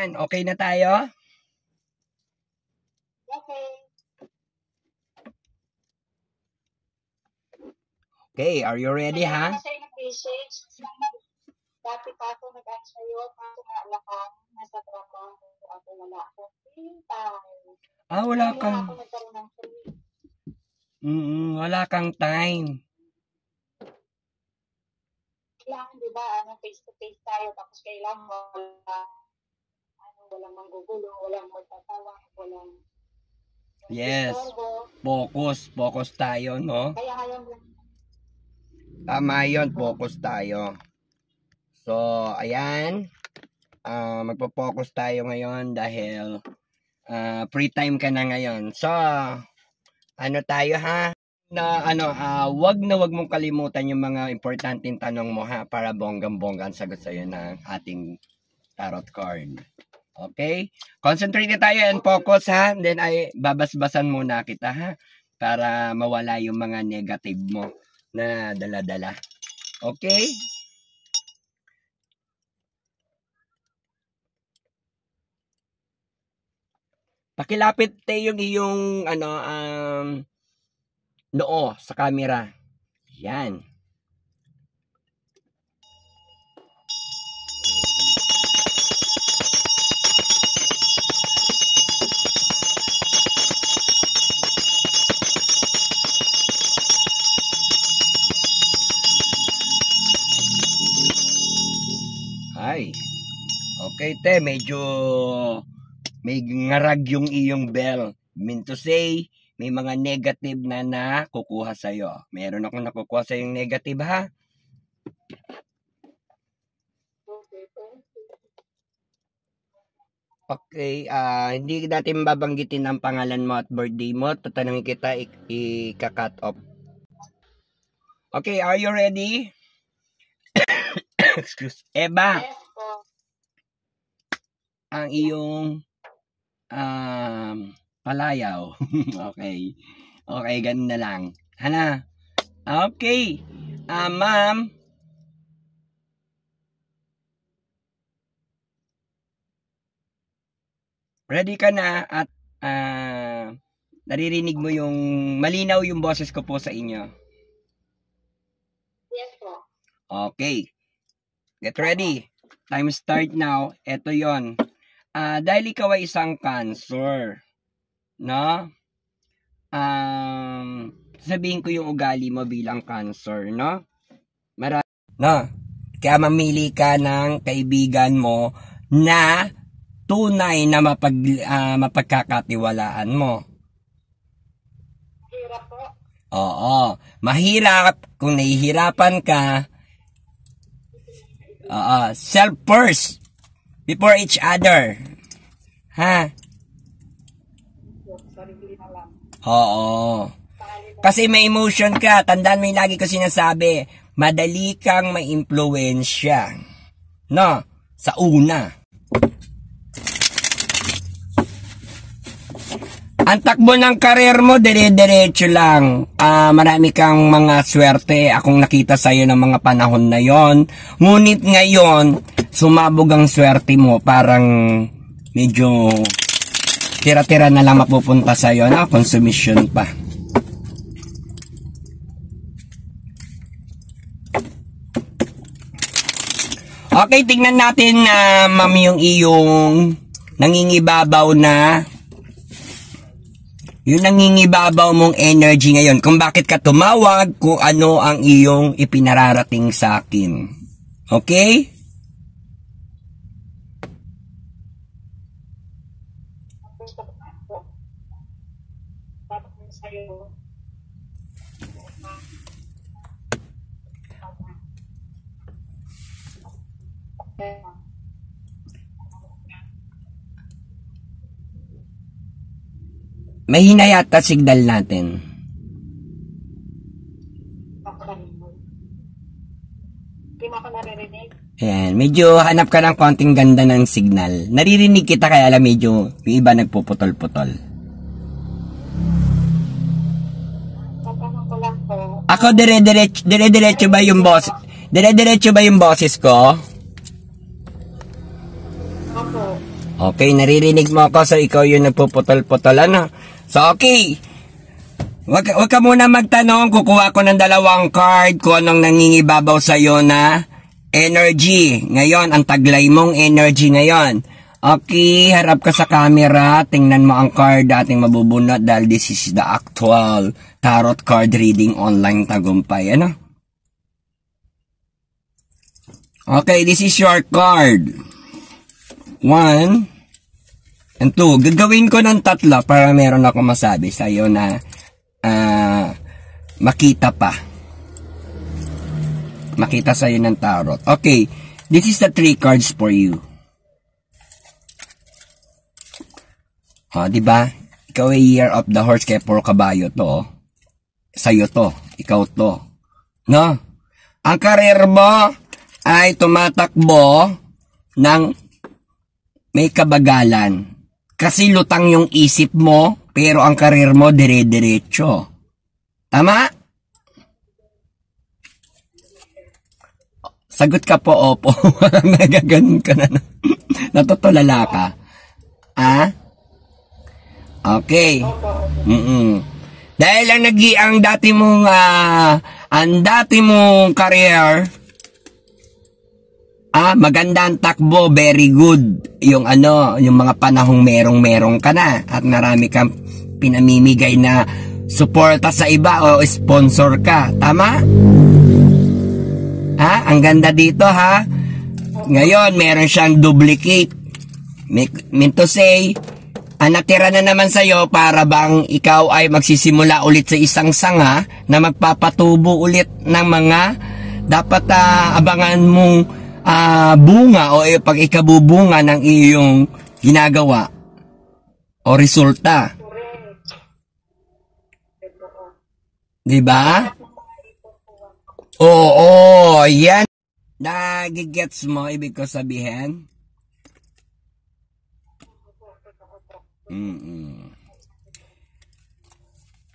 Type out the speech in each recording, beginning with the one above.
Okay na tayo? Okay. Okay, are you ready, ha? Kasi nag-message. Dati pa ako nag-answer yun. Kaso nga lakang nasa trabaho. Ako wala akong free time. Wala Kaya kang... ako nagkaroon ng free. Wala kang time. Kailangan, di ba, face-to-face tayo. Tapos kailangan walang manggugulo, walang magtatawa, walang... Yes. Focus tayo, no? Kaya ngayon lang. Tama yun, focus tayo. So, ayan. Magpo-focus tayo ngayon dahil free time ka na ngayon. So, ano tayo, ha? Wag mong kalimutan yung mga importanteng tanong mo, ha? Para bonggang-bongga ang sagot sa'yo ng ating tarot card. Okay? Concentrate tayo and focus, ha? Then ay babasbasan muna kita, ha? Para mawala yung mga negative mo na dala-dala. Okay? Pakilapit tayo yung iyong noo sa camera. Yan. Ay. Okay, te, medyo may ngarag yung iyong bell. Mean to say, may mga negative na nakukuha sa'yo. Meron akong nakukuha sa'yo yung negative, ha? Okay, hindi natin babanggitin ang pangalan mo at birthday mo. Tatanungin kita, i-cut off. Okay, are you ready? Excuse. Eba. Yes po. Ang iyong palayaw. Okay. Okay, ganun na lang. Hana. Okay. Ma'am. Ready ka na at naririnig mo yung malinaw yung boses ko po sa inyo. Yes po. Okay. Get ready. Time start now. Ito yon. Dahil ikaw ay isang cancer, no? Sabihin ko yung ugali mo bilang cancer, no? No? Kaya mamili ka ng kaibigan mo na tunay na mapagkakatiwalaan mo. Hirap po. Oo. Mahirap kung nahihirapan ka. Self first before each other. Ha? Sarili na lang. Oo. Kasi may emotion ka. Tandaan mo yung lagi ko sinasabi. Madali kang ma-impluwensya. No? Sa una. Ang takbo ng karir mo, dire-diretso lang. Marami kang mga swerte. Akong nakita sa'yo ng mga panahon na yon. Ngunit ngayon, sumabog ang swerte mo. Parang medyo tira-tira na lang mapupunta sa'yo. No? Consumption pa. Okay, tingnan natin na ma'am yung iyong nangingibabaw na yung nangingibabaw mong energy ngayon. Kung bakit ka tumawag, kung ano ang iyong ipinararating sa akin. Okay? Mahina yata signal natin. Hindi mo ako naririnig. Ayan, medyo hanap ka ng konting ganda ng signal. Naririnig kita kaya alam medyo yung iba nagpuputol-putol. Tatanong ko lang po. Ako dire-diretso ba yung boss? Dire-diretso ba yung boses ko? Opo. Okay, naririnig mo ako, so ikaw yung nagpuputol-putol, ano? So, okay. Wag ka muna magtanong, kukuha ko ng 2 card kung anong nangingibabaw sa'yo na energy. Ngayon, ang taglay mong energy ngayon. Okay, harap ka sa camera, tingnan mo ang card ating mabubunot dahil this is the actual tarot card reading online tagumpay, ano? Okay, this is your card. 1 and 2. Gagawin ko ng 3 para meron ako masabi sa'yo na makita pa. Makita sa'yo ng tarot. Okay, this is the 3 cards for you. Diba? Ikaw ay year of the horse, kaya puro kabayo to. Sa'yo to. Ikaw to. No? Ang karir mo ay tumatakbo ng may kabagalan. Kasi lutang yung isip mo, pero ang karir mo dire-diretso. Tama? Sagot ka po, opo. Nagaganon ka na. Natutulala ka. Okay. Dahil ang dati mong career, maganda ang takbo, very good. Yung mga panahong merong ka na at marami kang pinamimigay na suporta sa iba o sponsor ka. Tama? Ang ganda dito, ha? Ngayon, meron siyang duplicate. Mean to say, natira na naman sa'yo para bang ikaw ay magsisimula ulit sa isang sanga na magpapatubo ulit ng mga dapat abangan mong bunga o pag ikabubunga ng iyong ginagawa o resulta. Diba? Oo, yan. Nagigets mo ibig ko sabihin?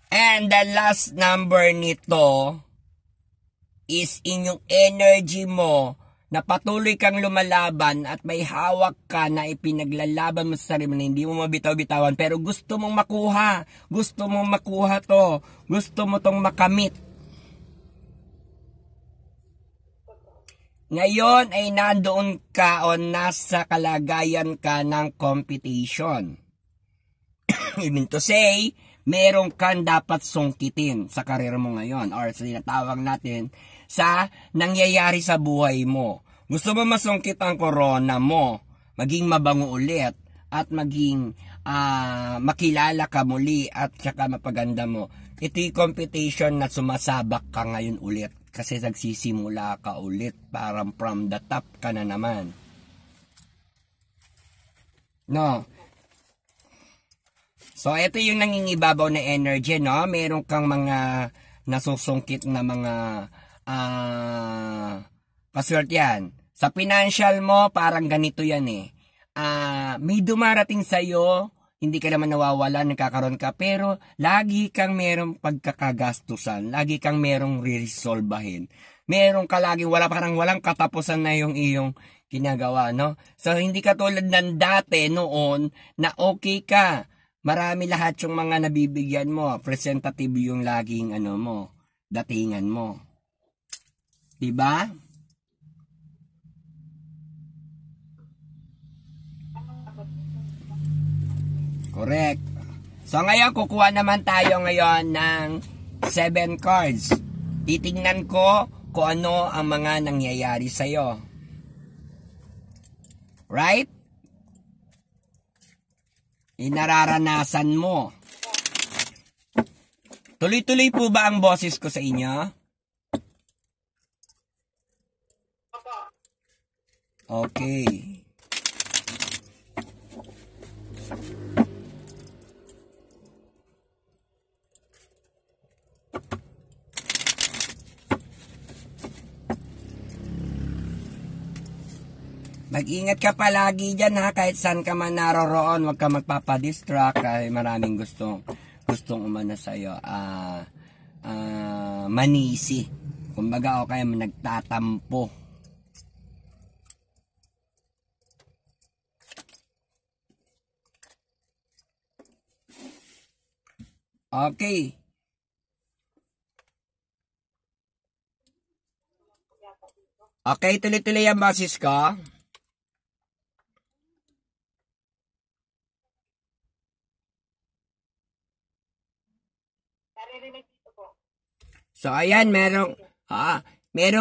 And the last number nito is inyong energy mo na patuloy kang lumalaban at may hawak ka na ipinaglalaban mo sa sarili mo na hindi mo mabitaw-bitawan pero gusto mong makuha. Gusto mong makuha to. Gusto mo tong makamit. Ngayon ay nandoon ka o nasa kalagayan ka ng competition. I mean to say, meron kang dapat sungkitin sa karir mo ngayon or sa tinatawag natin sa nangyayari sa buhay mo. Gusto mo masungkit ang corona mo, maging mabango ulit at maging makilala ka muli at saka mapaganda mo. Ito yung competition na sumasabak ka ngayon ulit kasi nagsisimula ka ulit, parang from the top ka na naman. No? So, ito yung nangingibabaw na energy, no? Meron kang mga nasusungkit na mga kaswerte yan. Sa financial mo, parang ganito yan eh. May dumarating sa'yo, hindi ka naman nawawala, nagkakaroon ka, pero lagi kang merong pagkakagastusan, lagi kang merong re-resolbahin. Meron ka lagi, walang katapusan na yung iyong ginagawa, no? So, hindi ka tulad ng dati noon na okay ka. Marami lahat yung mga nabibigyan mo, presentative yung laging mo, datingan mo. Diba? Correct. So ngayon, kukuha naman tayo ngayon ng 7 cards. Titingnan ko kung ano ang mga nangyayari sa'yo. Right? Inararanasan mo. Tuloy-tuloy po ba ang boses ko sa inyo? Okay. Mag-ingat ka palagi dyan ha, kahit saan ka man naroroon, huwag ka magpapadistract kasi maraming gustong umano sa'yo, manisi. Kumbaga o kaya nagtatampo. Okay. Okay, tuloy-tuloy ang boses ko. So, ayan, meron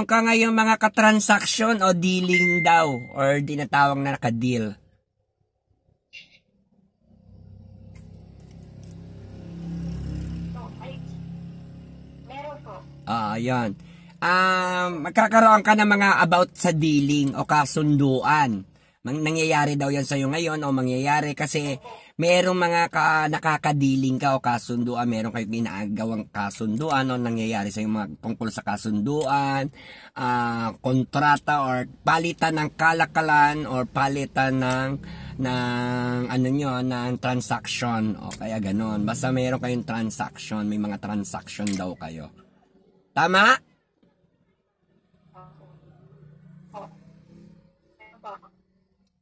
ka ngayong mga katransaksyon o dealing daw or dinatawag na naka-deal. Meron po. Ayan. Magkakaroon ka ng mga about sa dealing o kasunduan. Nangyayari daw yan sa'yo ngayon o mangyayari kasi merong mga nakakadiling ka o kasunduan, meron kayong ginagawang kasunduan o nangyayari sa'yo mga tungkol sa kasunduan, kontrata or palitan ng kalakalan or palitan ng ng transaction o kaya ganon. Basta meron kayong transaction, may mga transaction daw kayo. Tama?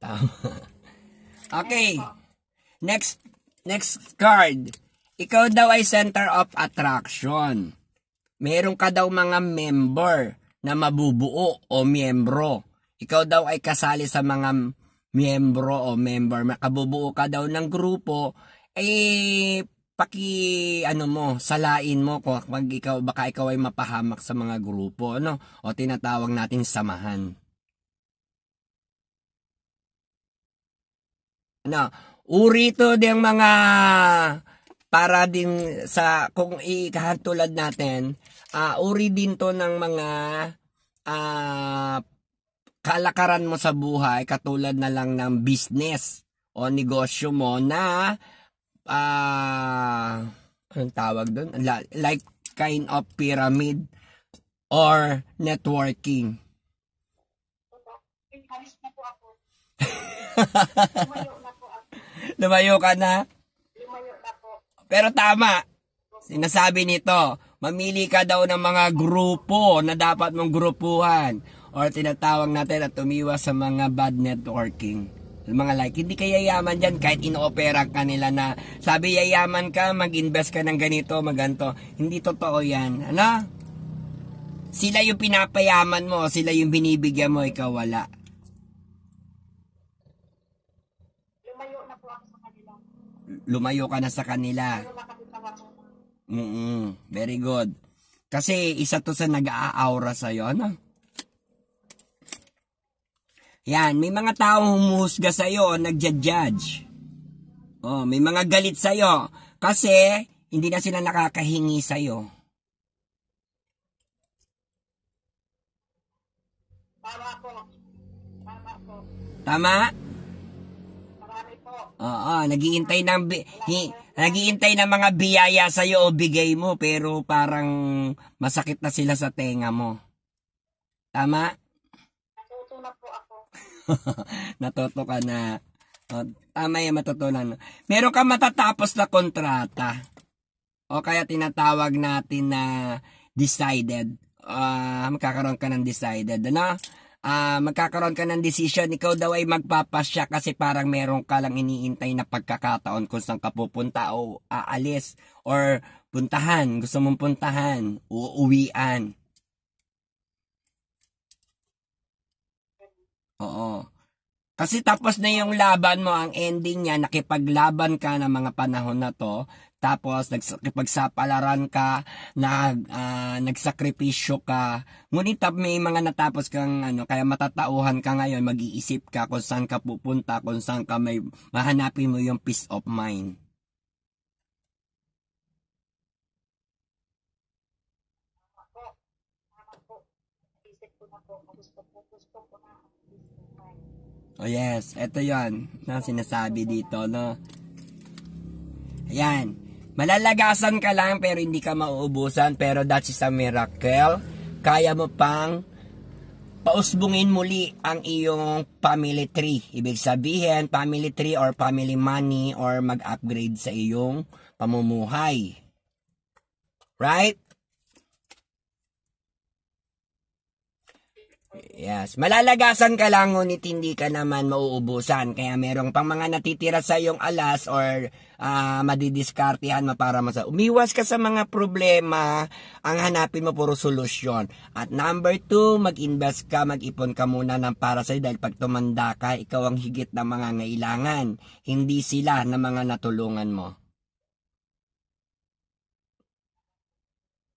Tama. Okay. Next card. Ikaw daw ay center of attraction. Meron ka daw mga member na mabubuo o miyembro. Ikaw daw ay kasali sa mga miyembro o member. Makabubuo ka daw ng grupo. Salain mo kung baka ikaw ay mapahamak sa mga grupo, ano? O tinatawag natin samahan. Uri to ding mga para din sa kung ikahantulad natin, uri din to ng mga kalakaran mo sa buhay, katulad na lang ng business o negosyo mo na anong tawag doon? Like kind of pyramid or networking. Lumayo ka na? Lumayo na po. Pero tama. Sinasabi nito, mamili ka daw ng mga grupo na dapat mong grupuhan or tinatawag natin at umiwas sa mga bad networking. Mga like, hindi ka yayaman dyan kahit inoopera ka nila na sabi yayaman ka, mag-invest ka ng ganito, maganto. Hindi totoo yan. Ano? Sila yung pinapayaman mo, sila yung binibigyan mo, ikaw wala. Lumayo ka na sa kanila. Very good. Kasi isa to sa nag-a-aura sa'yo, ano? Yan, may mga taong humuhusga sa'yo, nagja-judge. May mga galit sa'yo. Kasi, hindi na sila nakakahingi sa'yo. Tama po. Tama? Marami po. Oo, naghihintay ng mga biyaya sa iyo o bigay mo pero parang masakit na sila sa tenga mo. Tama? Natuto na po ako. Natuto ka na. Tama yung matutunan. Meron ka matatapos na kontrata. O kaya tinatawag natin na decided. Magkakaroon ka ng decided. Ano? Magkakaroon ka ng decision, ikaw daw ay magpapasya kasi parang meron ka lang iniintay na pagkakataon kung saan ka pupunta o aalis or puntahan, gusto mong puntahan, uuwian. Oo. Kasi tapos na yung laban mo, ang ending niya, nakipaglaban ka ng mga panahon na to, tapos nagsapalaran ka, nagsakripisyo ka, ngunit may mga natapos kang kaya matatauhan ka ngayon, mag-iisip ka kung saan ka pupunta, kung saan ka mahanapin mo yung peace of mind. Oh yes, eto yan na sinasabi dito, no? Ayan, malalagasan ka lang pero hindi ka mauubusan, pero that is a miracle. Kaya mo pang pausbungin muli ang iyong family tree. Ibig sabihin, family tree or family money or mag-upgrade sa iyong pamumuhay. Right? Yes. Malalagasan ka lang, ngunit hindi ka naman mauubusan. Kaya merong pang mga natitira sa iyong alas or madidiskartihan mo para umiwas ka sa mga problema, ang hanapin mo puro solusyon. At number 2, mag-invest ka, mag-ipon ka muna ng para sa'yo dahil pag tumanda ka, ikaw ang higit na mga ngailangan. Hindi sila na mga natulungan mo.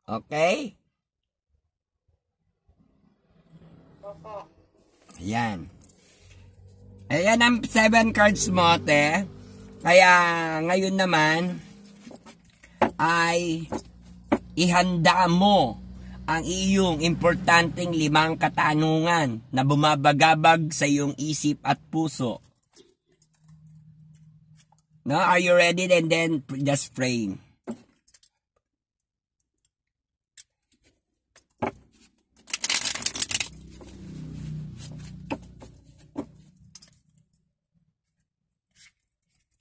Okay? Opo. Ayan. Ayan ang 7 cards mo, te. Kaya ngayon naman ay ihanda mo ang iyong importanteng 5 katanungan na bumabagabag sa iyong isip at puso. No, are you ready? And then just pray.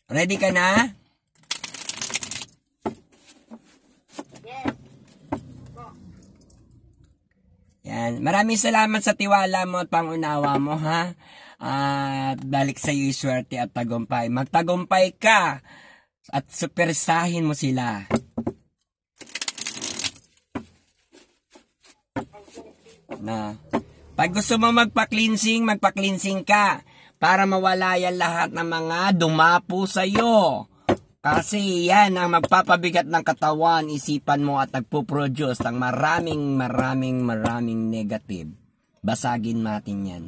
Ready ka na? Yes. Yan. Maraming salamat sa tiwala mo at pangunawa mo, ha? At balik sa iyo swerte at tagumpay. Magtagumpay ka at supersahin mo sila. Na. Pag gusto mo magpa-cleansing ka para mawala yan lahat ng mga dumapo sa iyo. Kasi yan ang magpapabigat ng katawan, isipan mo at nagpo-produce ng maraming negative. Basagin natin yan.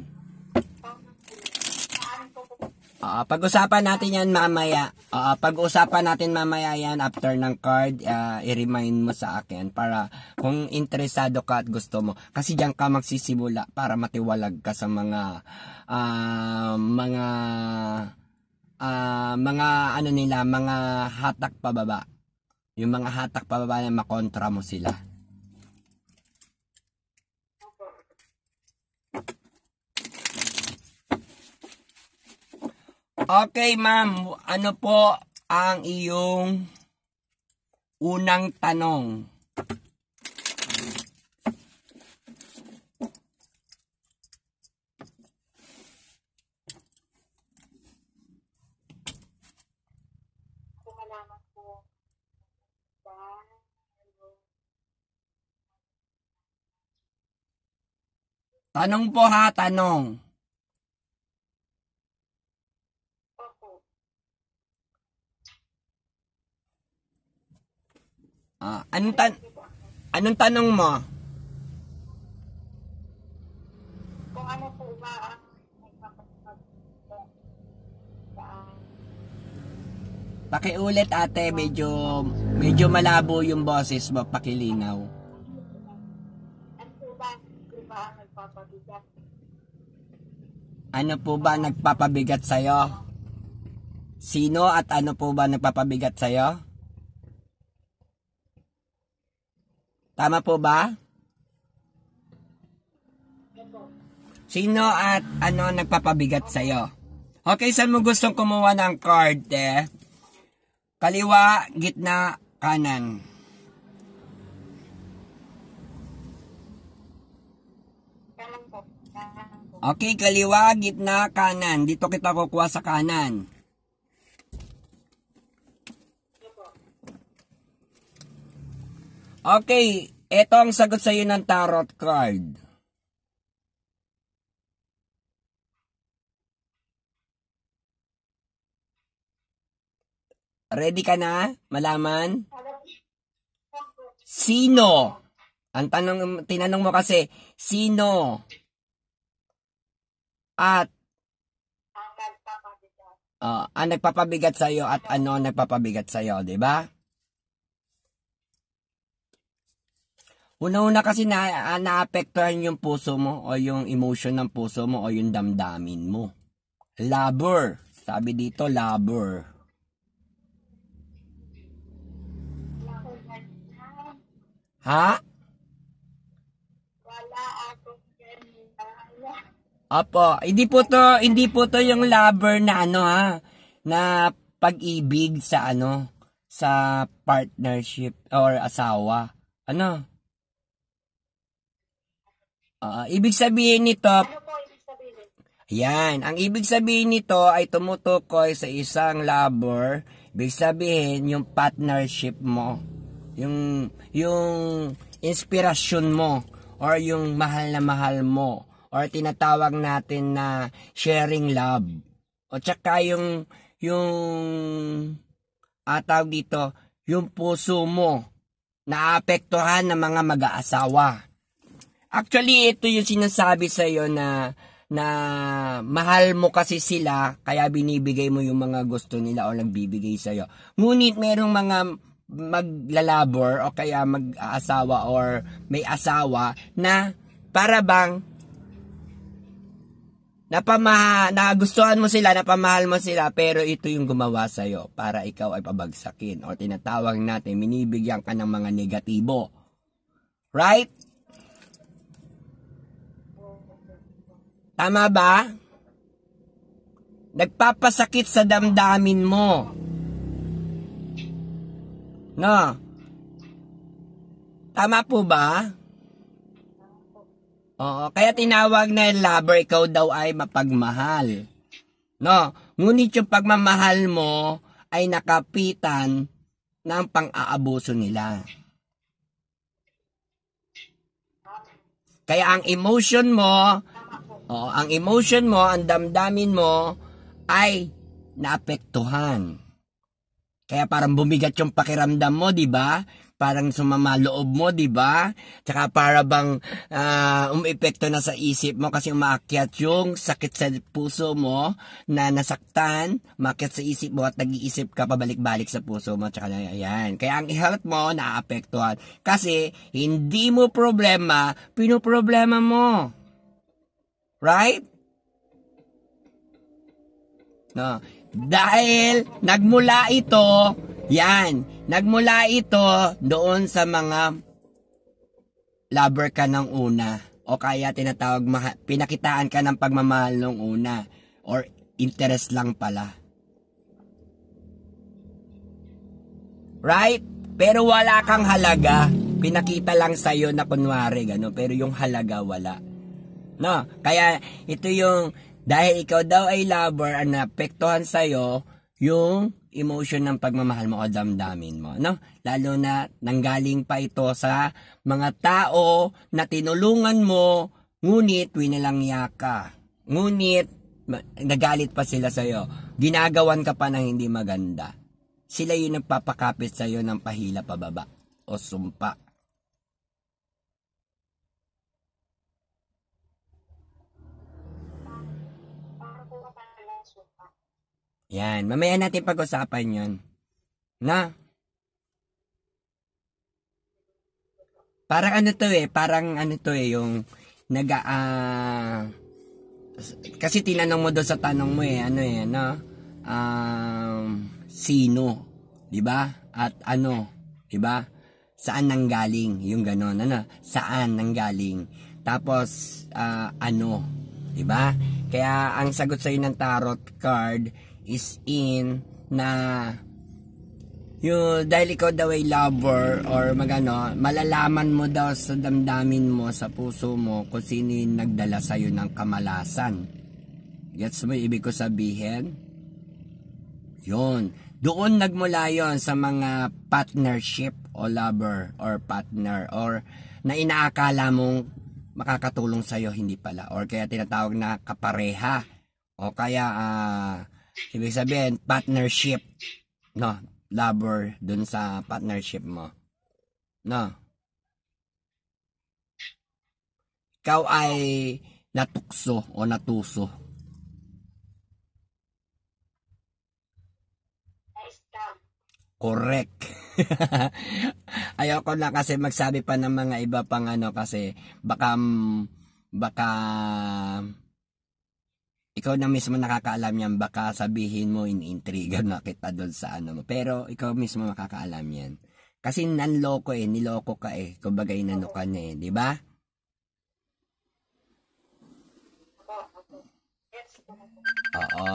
Pag-usapan natin yan mamaya. Pag-usapan natin mamaya yan after ng card. I-remind mo sa akin para kung interesado ka at gusto mo. Kasi diyan ka magsisimula para matiwalag ka sa mga ano nila, mga hatak pababa. Yung mga hatak pababa na makontra mo sila. Okay, ma'am. Ano po ang iyong unang tanong? Kung malaman ko ba, Tanong po ha, tanong. opo. Anong tanong mo? Kung ano po ba ang nagpapagpag sa Pakiulit ate, medyo malabo yung boses mo, pakilinaw. ano po ba ang nagpapabigat? Ano po ba nagpapabigat sa'yo? Sino at ano po ba nagpapabigat sa'yo? Tama po ba? Sino at ano nagpapabigat sa'yo? Okay, saan mo gustong kumuha ng card, eh? Kaliwa, gitna, kanan. Kanan po. Okay, kaliwa, gitna, kanan. Dito kita kukuha sa kanan. Okay, ito ang sagot sa iyo ng tarot card. Ready ka na? Malaman? Sino? Ang tinanong mo kasi, sino? At Ang nagpapabigat. ang nagpapabigat sa iyo at ano nagpapabigat sa iyo, 'di ba? Una-una kasi naapektuhan yung puso mo o yung emotion ng puso mo o yung damdamin mo. Lover. Sabi dito, lover. Ha? Wala akong ganyan. Apo, hindi po to yung lover na ano ha, na pag-ibig sa ano, sa partnership or asawa. Ano? Ibig sabihin nito, Ano po ibig sabihin? yan, ang ibig sabihin nito ay tumutukoy sa isang lover. Ibig sabihin yung partnership mo, yung inspirasyon mo, or yung mahal na mahal mo, or tinatawag natin na sharing love. O tsaka yung tawag dito, yung puso mo naapektuhan ng mga mag-aasawa. Actually, ito yung sinasabi sa iyo na mahal mo kasi sila, kaya binibigay mo yung mga gusto nila o nagbibigay sa iyo. Ngunit merong mga maglalabor o kaya mag-aasawa or may asawa na para bang nagustuhan mo sila, napamahal mo sila, pero ito yung gumawa sa iyo para ikaw ay pabagsakin o tinatawag natin, minibigyan ka ng mga negatibo. Right? Tama ba? Nagpapasakit sa damdamin mo. No? Tama po ba? Oo, kaya tinawag na lover, ikaw daw ay mapagmahal. No? Ngunit yung pagmamahal mo ay nakapitan ng pang-aabuso nila. Kaya ang emotion mo, ang damdamin mo ay naapektuhan. Kaya parang bumigat yung pakiramdam mo, di ba? Parang sumama loob mo, di ba? Tsaka para bang umepekto na sa isip mo kasi umaakyat yung sakit sa puso mo na nasaktan, umakyat sa isip mo at nag-iisip ka pabalik-balik sa puso mo. Tsaka ayan. Kaya ang health mo naaapektuhan kasi hindi mo problema, pinoproblema mo. Right? No. Dahil nagmula ito doon sa mga lover ka ng una o kaya tinatawag pinakitaan ka ng pagmamahal ng una or interest lang pala. Right? Pero wala kang halaga. Pinakita lang sa'yo na kunwari gano'n, pero yung halaga wala. No? Kaya ito yung dahil ikaw daw ay lover, ang naapektuhan sa'yo yung emotion ng pagmamahal mo o damdamin mo. No? Lalo na nanggaling pa ito sa mga tao na tinulungan mo, ngunit winalangya ka. Ngunit nagalit pa sila sa'yo. Ginagawan ka pa ng hindi maganda. Sila yung nagpapakapit sa'yo ng pahila pababa o sumpa. Yan, mamaya natin pag-usapan yun. Na? Parang yung kasi tinanong mo doon sa tanong mo sino, 'di ba? At ano, 'di ba? Saan nanggaling yung ganon, Saan nanggaling? Tapos ano, 'di ba? Kaya ang sagot sa ng tarot card is in na dahil ikaw daw ay lover or malalaman mo daw sa damdamin mo, sa puso mo kung sino yung nagdala sa'yo ng kamalasan. Gets mo ibig ko sabihin? Yun. Doon nagmula yon sa mga partnership o lover or partner or na inaakala mong makakatulong sa'yo, hindi pala. Or kaya tinatawag na kapareha. O kaya ibig sabihin, partnership, no, lover dun sa partnership mo, no. Ikaw ay natukso o natuso. Correct. Ayoko na kasi magsabi pa ng mga iba pang kasi baka ikaw na mismo nakakaalam yan, baka sabihin mo iniintriga na kita doon sa mo. Pero ikaw mismo makakaalam yan. Kasi niloko ka kumbaga inano ka na di ba? Oo.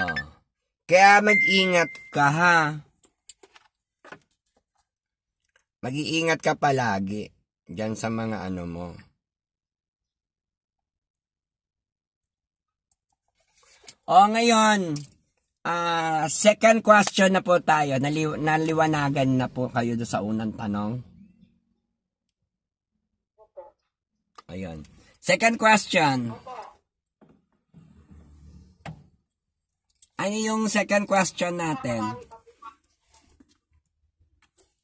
Kaya mag-ingat ka ha. Mag-iingat ka palagi diyan sa mga mo. O ngayon, second question na po tayo. Naliwanagan na po kayo doon sa unang tanong. Ayun. Second question. Ano yung second question natin?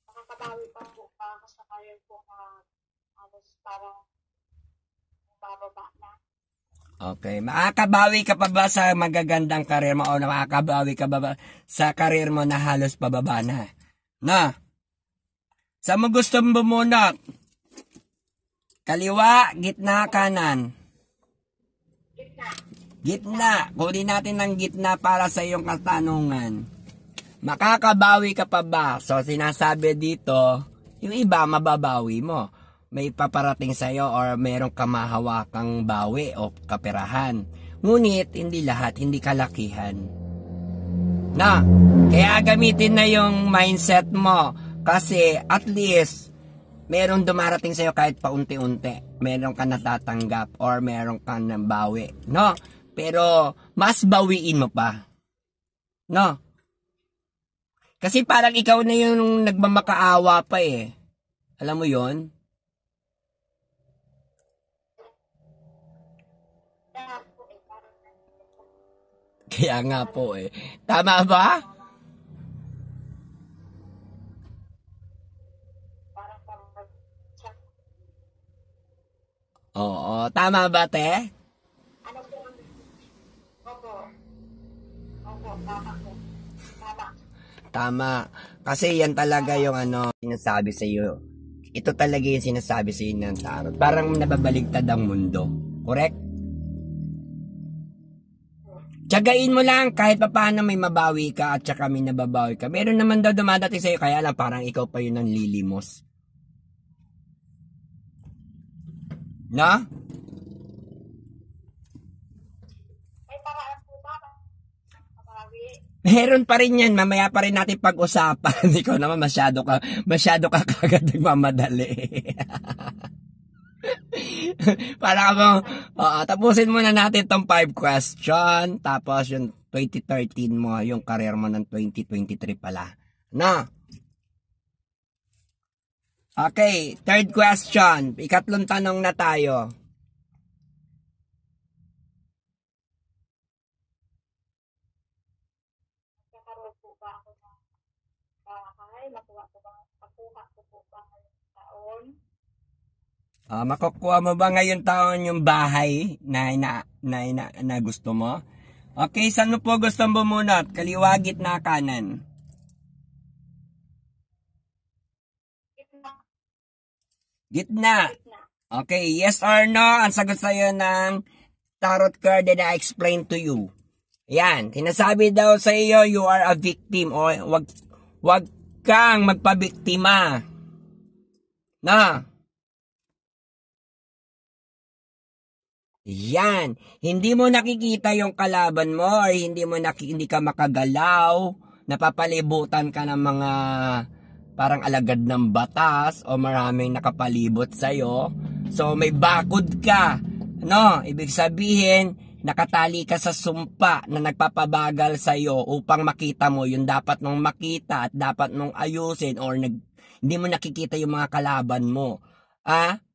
Makakabawi pa po pa sa karir po na parang bababa na. Okay. Makakabawi ka pa ba sa magagandang karir mo o makakabawi ka ba sa karir mo na halos pababa na? Na? Saan mo gusto bumunot? Kaliwa, gitna, kanan? Gitna. Kunin natin ng gitna para sa iyong katanungan. Makakabawi ka pa ba? So, sinasabi dito, yung iba mababawi mo. May paparating sa'yo or mayroong kamahawakang bawi o kaperahan. Ngunit, hindi lahat, hindi kalakihan. Na, kaya gamitin na yung mindset mo. Kasi, at least, merong dumarating sa'yo kahit paunti-unti. Meron ka natatanggap or meron ka ng bawi. No? Pero, mas bawiin mo pa. No? Kasi parang ikaw na yung nagmamakaawa pa eh. Alam mo yon? Kaya nga po eh. Tama ba? Oo. Tama ba, te? Ano po? Opo. Opo, tama po. Tama. Tama. Kasi yan talaga yung sinasabi sa iyo. Ito talaga yung sinasabi sa iyo ng tarot. Parang nababaligtad ang mundo. Correct? Tiyagain mo lang kahit paano may mabawi ka at saka may nababawi ka. Meron naman daw dumadating sa iyo kaya lang parang ikaw pa yun ang lilimos. Na? May paraan po ba? Mabawi. Meron pa rin yan. Mamaya pa rin natin pag-usapan. Ikaw naman masyado ka kagad nagmamadali. Para ako, tapusin muna natin tong 5 question. Tapos yung 2013 mo, yung career mo ng 2023 pala. Na? Okay, third question. Ikatlong tanong na tayo. Nagkakaroon po ba ako ng bahay? Makuha ko po ba ngayong taon? Makukuha mo ba ngayon taon yung bahay na gusto mo? Okay, saan mo po gusto bumunot? Kaliwa, gitna, kanan? Gitna. Okay, yes or no? Ang sagot sa'yo ng tarot card na I-explain to you. Yan, sinasabi daw sa iyo, you are a victim o wag kang magpabiktima. Na? Yan, hindi mo nakikita yung kalaban mo or hindi ka makagalaw, napapalibutan ka ng mga parang alagad ng batas o maraming nakapalibot sa'yo. So, may bakod ka. No? Ibig sabihin, nakatali ka sa sumpa na nagpapabagal sa'yo upang makita mo yung dapat mong makita at dapat mong ayusin or hindi mo nakikita yung mga kalaban mo.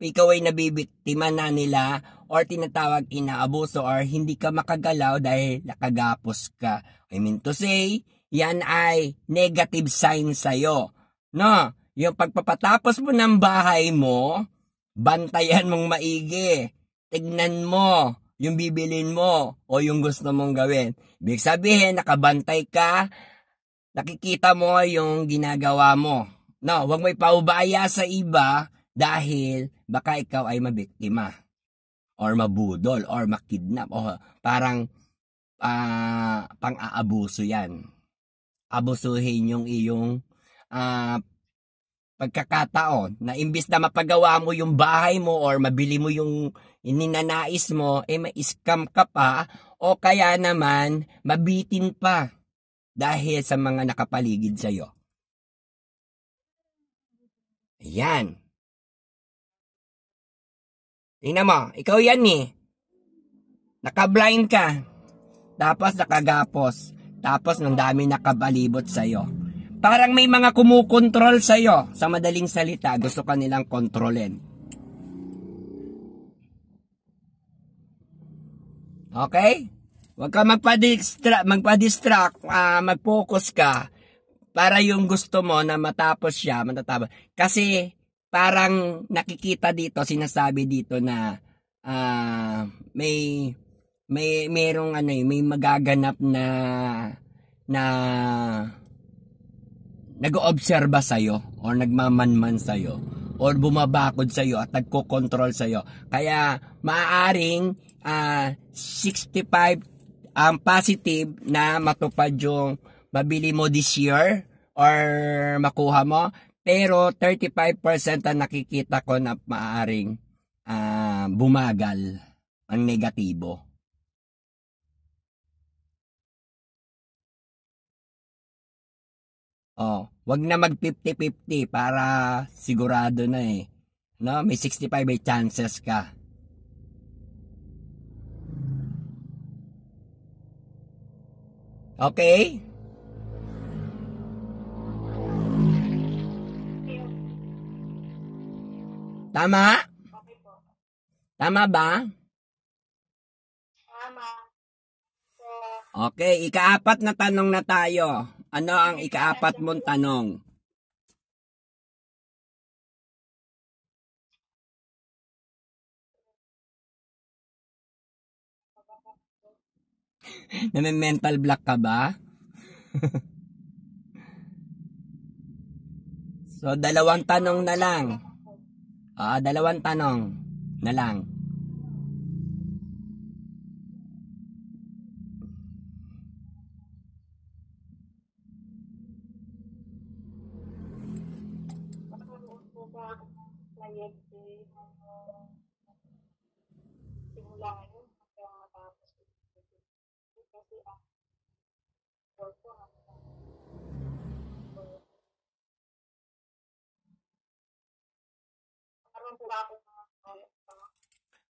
Ikaw ay nabibiktima na nila or tinatawag inaabuso or hindi ka makagalaw dahil nakagapos ka. I mean to say, yan ay negative sign sa'yo. No, yung pagpapatapos mo ng bahay mo, bantayan mong maigi. Tignan mo yung bibilin mo o yung gusto mong gawin. Ibig sabihin, nakabantay ka, nakikita mo yung ginagawa mo. No, huwag mo ipaubaya sa iba dahil baka ikaw ay mabiktima or mabudol or makidnap o parang pang-aabuso yan. Abusuhin yung iyong pagkakataon na imbis na mapagawa mo yung bahay mo or mabili mo yung ininanais mo, ma-scam ka pa o kaya naman mabitin pa dahil sa mga nakapaligid sa'yo. Ayan. Tingnan mo, ikaw yan eh. Naka-blind ka. Tapos nakagapos. Tapos ng dami nakabalibot sa'yo. Parang may mga kumukontrol sa'yo. Sa madaling salita, gusto ka nilang kontrolin. Okay? Huwag ka magpa-distract, mag-focus ka para yung gusto mo na matatapos. Kasi parang nakikita dito, sinasabi dito na may magaganap na nag-oobserba sa'yo or nagmamanman sa'yo or bumabakod sa'yo at nagko-control sa'yo. Kaya maaaring 65 ang positive na matupad yung mabili mo this year or makuha mo. Pero 35% ang nakikita ko na maaaring bumagal ang negatibo. Wag na mag 50-50 para sigurado na eh. No, may 65 may chances ka. Okay? Tama? Okay po. Tama ba? Tama. So, Okay, ika-4 na tanong na tayo. Ano ang ika-4 mong tanong? Mental block ka ba? So, 2 tanong na lang. 2 tanong na lang. magkaroon po ba ako ng kliyente simula ngayon hanggang matapos kasi ang work ko magkaroon po ba ako ng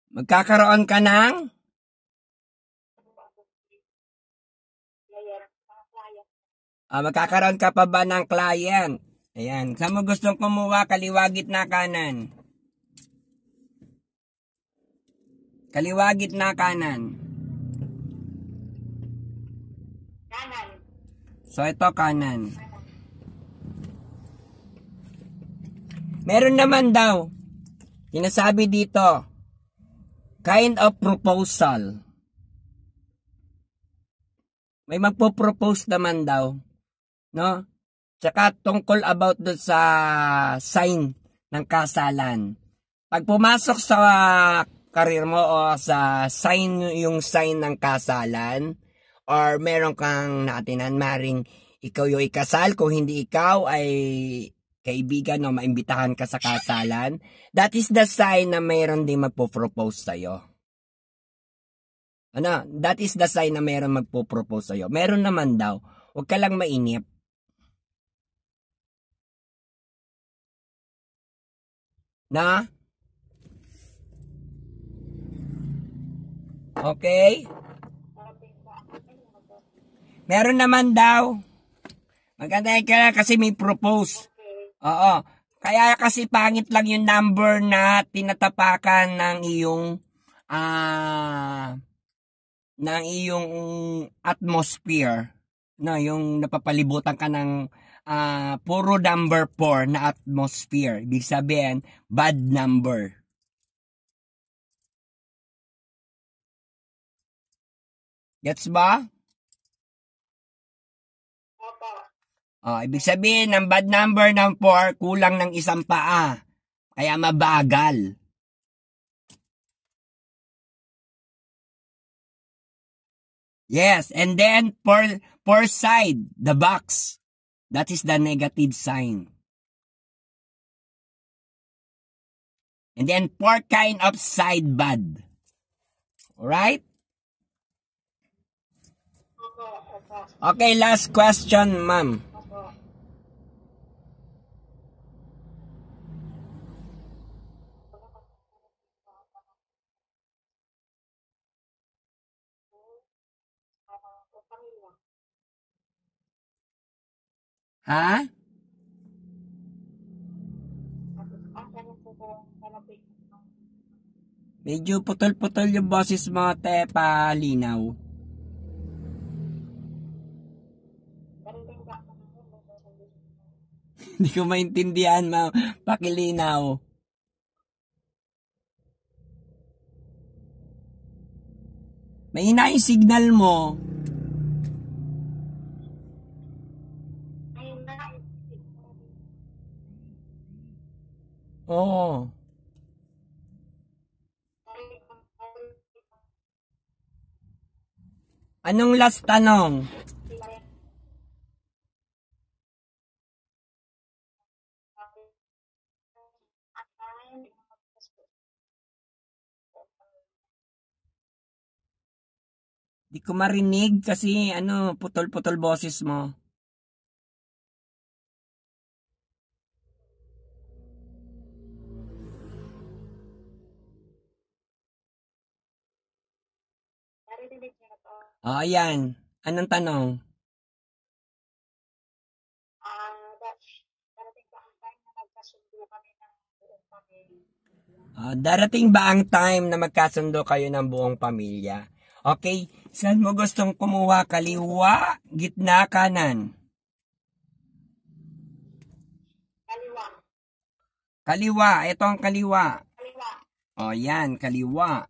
Magkakaroon ka ng? Magkakaroon ka pa ba ng client? Ayan. Saan mo gustong kumuha? Kaliwagit na kanan. Kaliwagit na kanan. kanan. So, ito kanan. Meron naman daw. Sinasabi dito. Kind of proposal. May magpo-propose naman daw. No? Tsaka tungkol about doon sa sign ng kasalan. Pag pumasok sa career mo o sa yung sign ng kasalan or meron kang naatinan maring ikaw yung ikasal, kung hindi ikaw ay kaibigan o maimbitahan ka sa kasalan, that is the sign na mayroon din magpo-propose sa'yo. That is the sign na mayroon magpo-propose sa'yo. Meron naman daw. Huwag ka lang mainip. Na? Okay? Meron naman daw. Maganda ka kasi may propose. Oo. Kaya kasi pangit lang yung number na tinatapakan ng iyong atmosphere. No, yung napapalibutan ka ng puro number 4 na atmosphere. Ibig sabihin, bad number. Gets ba? Ibig sabihin, ng bad number ng 4, kulang ng isang paa. Kaya mabagal. Yes, and then for side, the box. That is the negative sign. And then 4 kind of side bad. Alright? Okay, last question, ma'am. Ha? Ang ganyan po kung malapit. Medyo putol-putol yung boses mo, te, palinaw. Darating ba ako ng mundo? Hindi ko maintindihan, ma. Pakilinaw. Mahina yung signal mo. Ayun na. Oo. Anong last tanong? Di ko marinig kasi putol-putol boses mo. Narinig niyo na to. Ayan. Anong tanong? Darating ba ang time na magkasundo kami ng buong pamilya? Darating ba ang time na magkasundo kayo ng buong pamilya? Okay, saan mo gustong kumuha? Kaliwa, gitna, kanan? Kaliwa. Kaliwa, ito ang kaliwa. Kaliwa. O yan, kaliwa.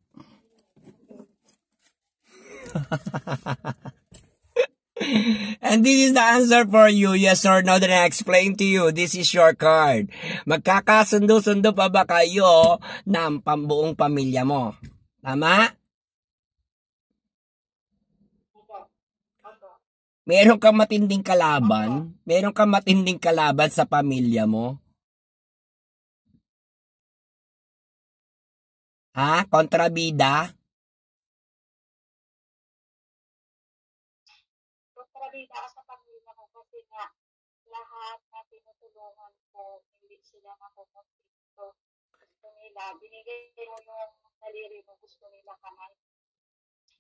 And this is the answer for you, yes or no, then I explain to you, this is your card. Magkakasundo-sundo pa ba kayo ng pambuong pamilya mo? Tama? Meron kang matinding kalaban? Meron kang matinding kalaban sa pamilya mo? Ha? Kontrabida? Kontrabida ako sa pamilya ko kasi nga lahat na tinutulungan ko, hindi sila nakukonflikto. Gusto nila, binigay mo yung daliri mo, gusto nila kamay.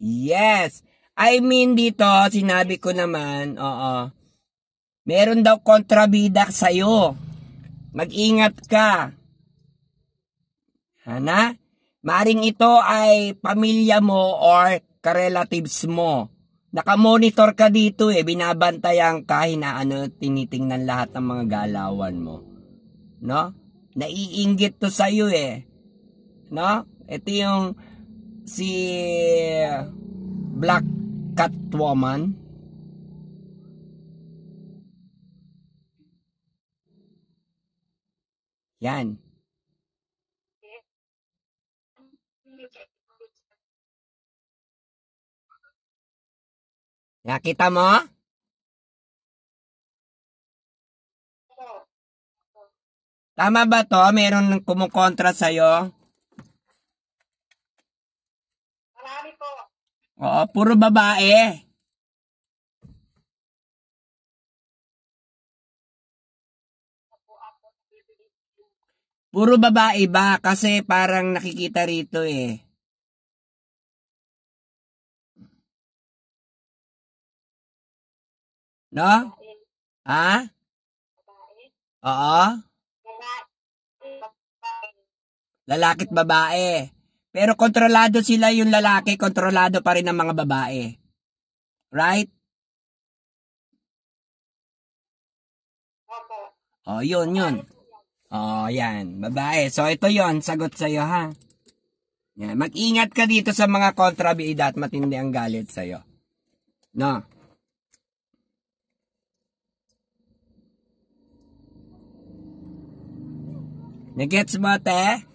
Yes. I mean dito, sinabi ko naman, oo. Meron daw kontrabida sa'yo. Mag-ingat ka. Hana? Maring ito ay pamilya mo or karelatives mo. Nakamonitor ka dito binabantayan ka, tinitingnan lahat ng mga galawan mo. No? Naiinggit to sa'yo No? Ito yung si Black Catwoman. Yan. Nakita mo? Tama ba to? Meron kumukontra sa'yo? Marami po. Oo, puro babae. Puro babae ba? Kasi parang nakikita rito No? Ha? Oo? Lalaki't babae. Pero kontrolado sila yung lalaki, kontrolado pa rin ang mga babae. Right? Oh, yun. Oh, yan. Babae. So, ito yon sagot sa'yo, ha? Yan. Mag-ingat ka dito sa mga kontrabida at matindi ang galit sa'yo. No? Nagets mo, te?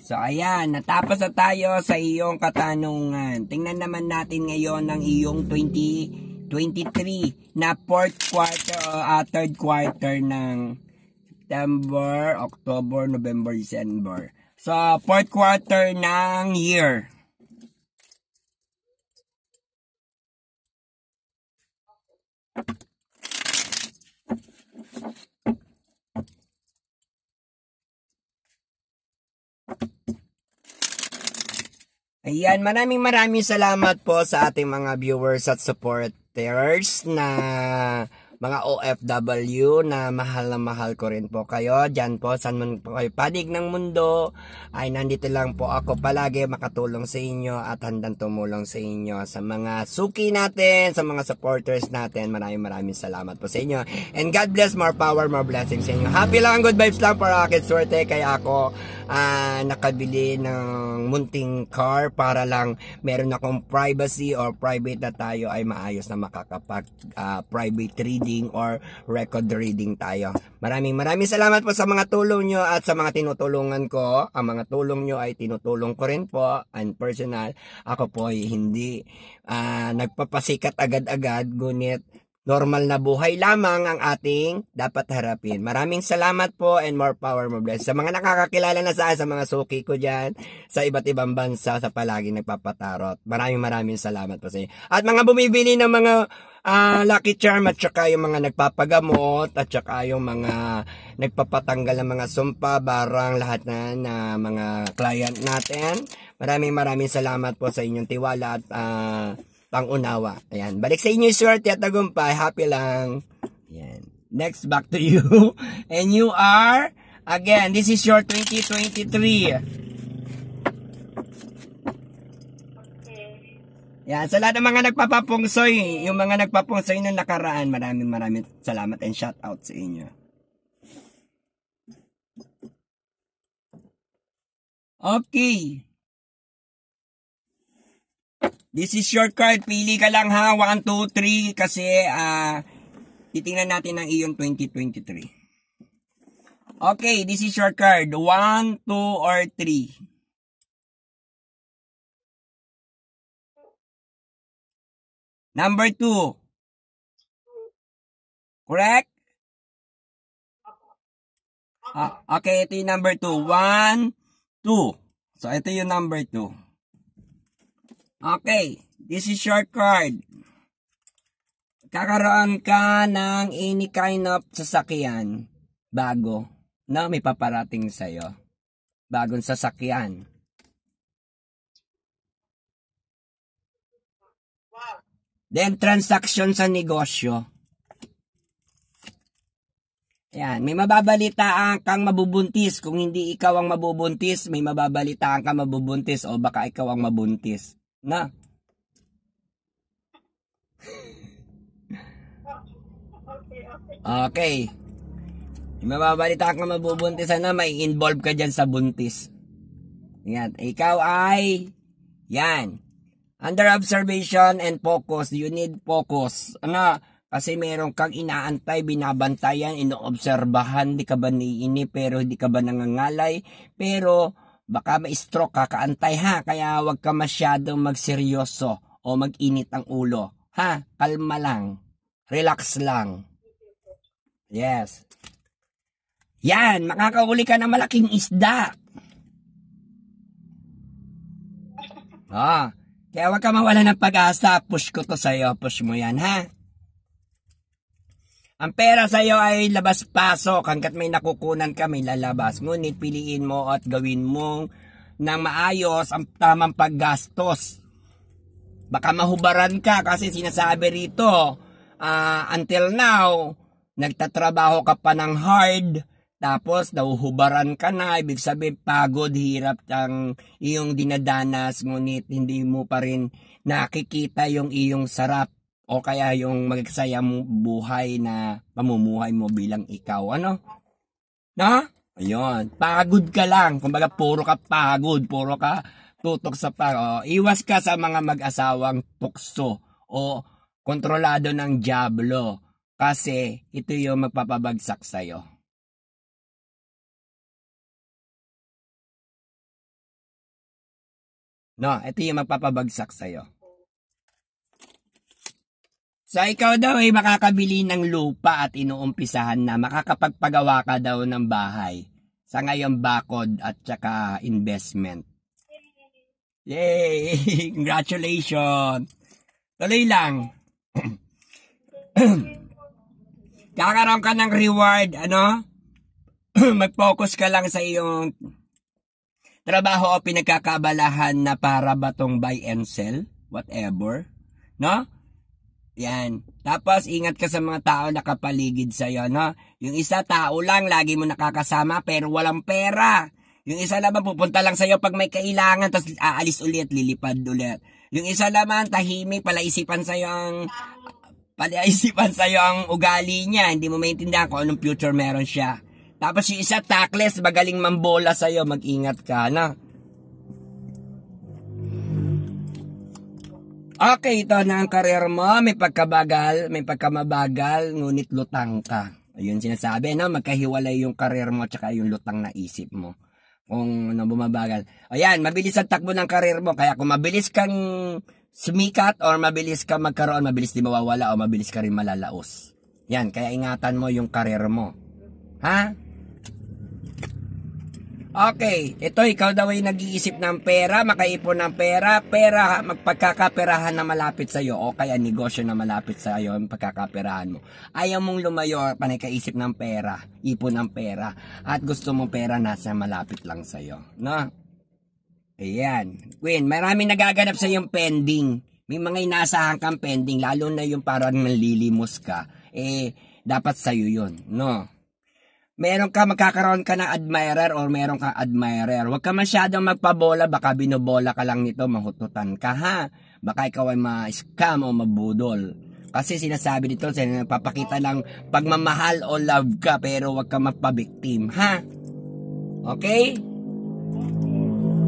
So, ayan. Natapos na tayo sa iyong katanungan. Tingnan naman natin ngayon ang iyong 2023 na third quarter ng September, October, November, December. So, fourth quarter ng year. Ayan, maraming salamat po sa ating mga viewers at supporters na mga OFW na mahal ko rin po kayo. Diyan po, saan man po kayo panig ng mundo, ay nandito lang po ako palagi makatulong sa inyo at handang tumulong sa inyo. Sa mga suki natin, sa mga supporters natin, maraming salamat po sa inyo. And God bless, more power, more blessings sa inyo. Happy lang, good vibes lang para akin. Swerte, kaya ako nakabili ng munting car para lang meron akong privacy or private na tayo ay maayos na makakapag private reading or record reading tayo. Maraming salamat po sa mga tulong nyo at sa mga tinutulungan ko. Ang mga tulong nyo ay tinutulong ko rin po and personal. Ako po ay hindi nagpapasikat agad-agad, ngunit normal na buhay lamang ang ating dapat harapin. Maraming salamat po and more power, more blessings. Sa mga nakakakilala na sa mga suki ko dyan, sa iba't ibang bansa, sa palaging nagpapatarot. Maraming salamat po sa inyo. At mga bumibili ng mga Lucky Charm at saka yung mga nagpapagamot at saka yung mga nagpapatanggal ng mga sumpa, barang, lahat na mga client natin. Maraming salamat po sa inyong tiwala at pangunawa. Ayan. Balik sa inyo, swerte at tagumpay. Happy lang. Ayan. Next, back to you. And you are, again, this is your 2023. Yan, sa lahat ng mga nagpapapungsoy, yung mga nagpapungsoy nung nakaraan, maraming salamat and shout out sa inyo. Okay. This is your card. Pili ka lang ha. 1, 2, 3 kasi titingnan natin ang iyong 2023. Okay, this is your card. 1, 2, or 3. Number 2. Correct? Okay, ito yung number 2. 1, 2. So, ito yung number 2. Okay, this is your card. Kakaroon ka ng any kind of sasakyan bago na may paparating sa'yo. Bagong sasakyan. Then, transaction sa negosyo. Ayan, may mababalitaan kang mabubuntis. Kung hindi ikaw ang mabubuntis, may mababalitaan kang mabubuntis o baka ikaw ang mabuntis. Na? Okay. May mababalitaan kang mabubuntis na may involve ka dyan sa buntis. Ayan, ikaw ay yan. Under observation and focus, you need focus. Ano? Kasi meron kang inaantay, binabantayan, inoobserbahan, di ka ba niini, pero di ka ba nangangalay, pero baka ma-stroke ka, kaantay ha, kaya wag ka masyadong magseryoso o mag-init ang ulo. Ha? Kalma lang. Relax lang. Yes. Yan, makakauli ka ng malaking isda. Kaya wag ka mawala ng pag-asa. Push ko to sa'yo. Push mo yan, ha? Ang pera sa'yo ay labas-pasok. Hanggat may nakukunan ka, may lalabas. Ngunit piliin mo at gawin mo ng maayos ang tamang paggastos. Baka mahubaran ka kasi sinasabi rito, until now, nagtatrabaho ka pa ng hard, tapos nahuhubaran ka na, ibig sabihin pagod, hirap ang iyong dinadanas, ngunit hindi mo pa rin nakikita yung iyong sarap o kaya yung magsaya mo buhay na pamumuhay mo bilang ikaw. Ano? Na? Ayun. Pagod ka lang. Kumbaga puro ka pagod, puro ka tutok sa iwas ka sa mga mag-asawang tukso o kontrolado ng diablo kasi ito yung magpapabagsak sa'yo. No, ito yung magpapabagsak sa'yo. So, ikaw daw ay makakabili ng lupa at inuumpisahan na makakapagpagawa ka daw ng bahay sa ngayong bakod at saka investment. Yay! Congratulations! Tuloy lang. Kakaroon ka ng reward, ano? Mag-focus ka lang sa iyong trabaho o pinagkakabalahan na para ba tong buy and sell? Whatever. No? Yan. Tapos, ingat ka sa mga tao na kapaligid sa'yo, no? Yung isa, tao lang, lagi mo nakakasama, pero walang pera. Yung isa naman, pupunta lang sa'yo pag may kailangan, tapos aalis ulit, lilipad ulit. Yung isa naman, tahimik, palaisipan sa'yo ang ugali niya. Hindi mo maintindihan kung anong future meron siya. Tapos yung isa, tactless, magaling mambola sa'yo, mag-ingat ka, no? Okay, ito na ang karir mo. May pagkamabagal, ngunit lutang ka. Ayun sinasabi, no? Magkahiwalay yung karir mo at yung lutang na isip mo. Kung ano, bumabagal. Ayan, mabilis ang takbo ng karir mo. Kaya kung mabilis kang sumikat or mabilis kang magkaroon, mabilis din mawawala o mabilis ka rin malalaos. Yan, kaya ingatan mo yung karir mo. Ha? Okay, ito ikaw daw ay nag-iisip ng pera, makaipon ng pera, magpagkakaperahan na malapit sa iyo o kaya negosyo na malapit sa iyo ang pagkakaperahan mo. Ayaw mong lumayo, panay-kaisip ng pera, ipon ng pera, at gusto mong pera nasa malapit lang sa iyo, no? Ayan. Queen, maraming nagaganap sa iyong pending. May mga inaasahan kang pending, lalo na yung parang nalilimos ka. Dapat sa iyo yun, no? Magkakaroon ka ng admirer or meron kang admirer. Huwag ka masyadong magpabola, baka binobola ka lang nito, mahututan ka, ha? Baka ikaw ay ma-scam o mabudol. Kasi sinasabi dito, papakita ng pagmamahal o love ka, pero huwag ka magpabiktim, ha? Okay?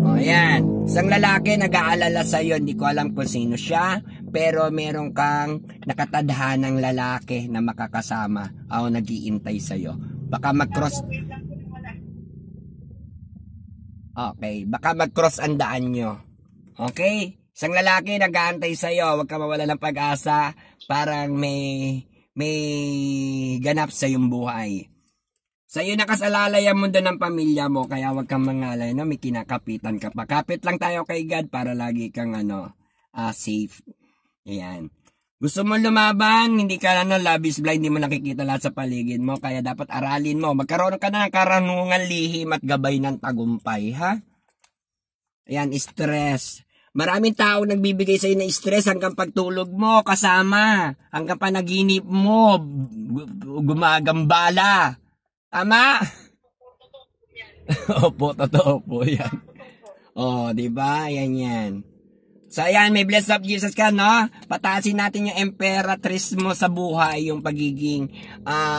O yan. Isang lalaki nag-aalala sa'yo, hindi ko alam kung sino siya, pero meron kang nakatadhanang lalaki na makakasama o nag-iintay sa'yo. Baka mag-cross. Okay, baka mag-cross ang daan nyo. Okay? Isang lalaki nag-aantay sa'yo, huwag ka mawala ng pag-asa, parang may ganap sa iyong buhay. Sa'yo nakasalalay ang mundo ng pamilya mo, kaya huwag kang mangalay, no? May kinakapitan ka pa. Kapit lang tayo kay God para lagi kang safe. Ayan. Gusto mo lumaban, hindi ka love is blind, hindi mo nakikita lahat sa paligid mo, kaya dapat aralin mo. Magkaroon ka na ng karunungan lihim at gabay ng tagumpay, ha? Ayan, stress. Maraming tao nagbibigay sa'yo ng stress hanggang pagtulog mo, kasama. Hanggang panaginip mo, gumagambala. Tama? Opo, totoo po yan. Diba? Yan. So, ayan, may bless of Jesus ka, no? Pataasin natin yung emperatrice mo sa buhay, yung pagiging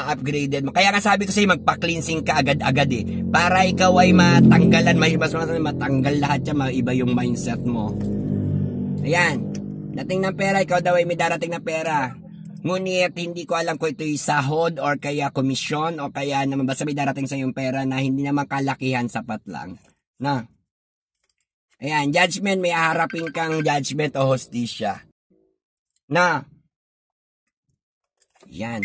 upgraded mo. Kaya nga sabi ko sa'yo, magpa-cleansing ka agad-agad para ikaw ay matanggalan, matanggal lahat yan, maiba yung mindset mo. Ayan, dating ng pera, ikaw daw ay may darating na pera. Ngunit, hindi ko alam kung ito'y sahod or kaya komisyon o kaya naman basta may darating sa yung pera na hindi naman kalakihan, sapat lang. Na? Ayan, judgment, may haharapin kang judgment o hostisya. Na? Ayan.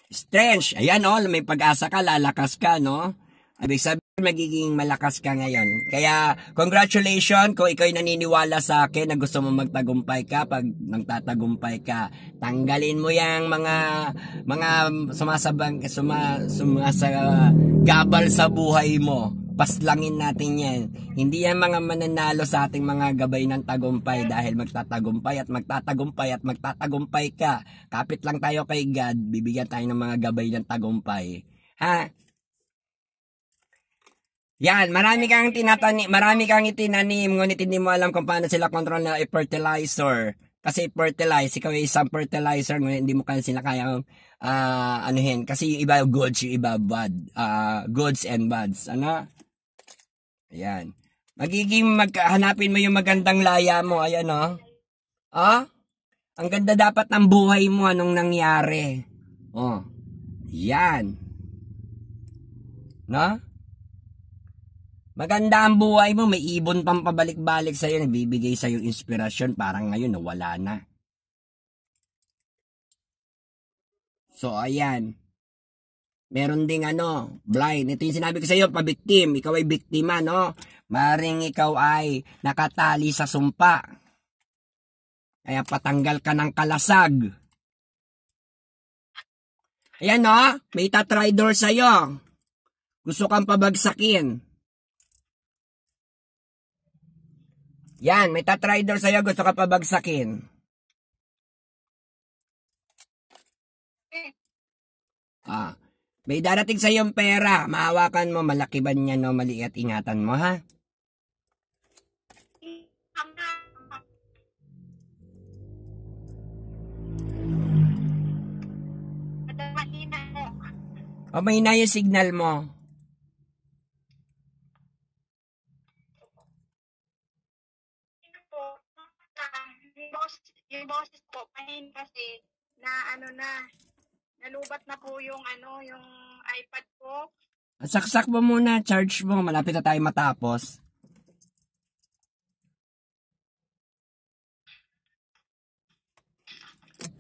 Strange. Ayan, may pag-asa ka, lalakas ka, no? Ibig sabihin, magiging malakas ka ngayon. Kaya, congratulations kung ikaw'y naniniwala sa akin na gusto mo magtagumpay ka. Pag nagtatagumpay ka, tanggalin mo yung mga sumasagabal sa buhay mo. Paslangin natin yan. Hindi yan mga mananalo sa ating mga gabay ng tagumpay dahil magtatagumpay ka. Kapit lang tayo kay God, bibigyan tayo ng mga gabay ng tagumpay. Ha? Yan, marami kang itinanim, ngunit hindi mo alam kung paano sila control na fertilizer. Kasi fertilize, ikaw ay isang fertilizer, ngunit hindi mo sila kaya anuhin. Kasi yung iba goods, yung iba bad. Goods and bads. Ano? Ayan. Hanapin mo yung magandang laya mo. Ayan, ang ganda dapat ng buhay mo, anong nangyari. Yan. No? Maganda ang buhay mo, may ibon pang pabalik-balik sa'yo, nagbibigay sa'yo inspirasyon, parang ngayon nawala na. So, ayan. Meron ding blind. Ito yung sinabi ko sa'yo, pabiktim. Ikaw ay biktima, no? Maring ikaw ay nakatali sa sumpa. Kaya patanggal ka ng kalasag. Ayan, no? May tatraidor sa'yo. Gusto kang pabagsakin. Yan, may tatrider sa'yo. Gusto ka pabagsakin. May darating sa iyong pera. Mahawakan mo, malaki ba niya no, maliit, ingatan mo ha. O may na yung signal mo. Yung boses ko, pahin kasi na nalubat na po yung yung iPad ko. Saksak mo muna, charge mo. Malapit na tayo matapos.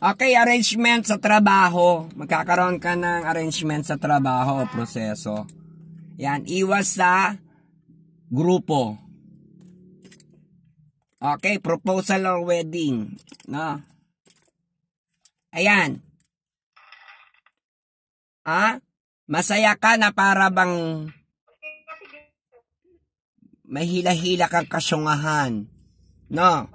Okay, arrangement sa trabaho. Magkakaroon ka ng arrangement sa trabaho o proseso. Yan, iwas sa grupo. Okay, proposal or wedding. No? Ayan. Masaya ka na para bang may hila-hila kang kasyungahan. No?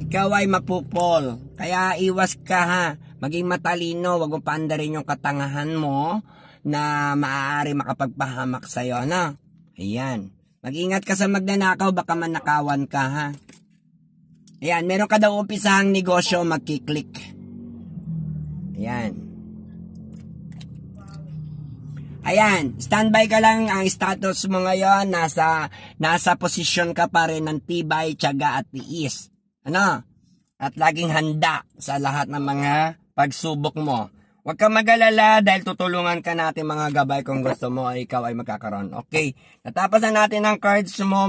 Ikaw ay mapupol. Kaya iwas ka ha. Maging matalino. Huwag mo paandarin yung katangahan mo na maaari makapagpahamak sa'yo. No? Ayan. Mag-ingat ka sa magnanakaw. Baka manakawan ka ha. Ayan. Meron ka daw umpisahang negosyo. Magkiklik. Ayan. Ayan. Standby ka lang. Ang status mo ngayon. Nasa posisyon ka pa rin ng tibay, tiyaga at tiis. At laging handa sa lahat ng mga pagsubok mo. Huwag kang mag-alala dahil tutulungan ka natin mga gabay kung gusto mo ay ikaw ay magkakaroon. Okay, natapos na natin ang cards mo.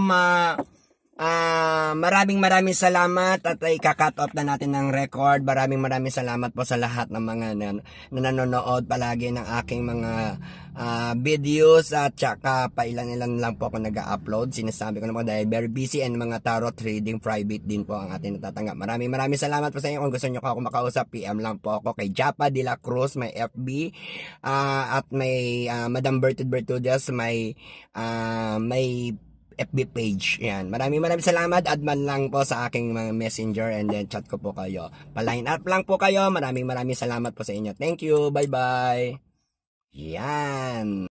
Maraming salamat at ay kakat off na natin ng record. Maraming salamat po sa lahat ng mga nanonood palagi ng aking mga videos at saka pailan-ilan lang po ako nag-upload. Sinasabi ko naman dahil very busy and mga tarot reading private din po ang ating natatanggap. Maraming salamat po sa inyo. Kung gusto nyo ako makausap, PM lang po ako kay Japa de la Cruz, may FB at may Madam Bertudes, may FB page. Yan. Maraming salamat. Add man lang po sa aking mga messenger and then chat ko po kayo. Pa-line up lang po kayo. Maraming salamat po sa inyo. Thank you. Bye-bye. Yan.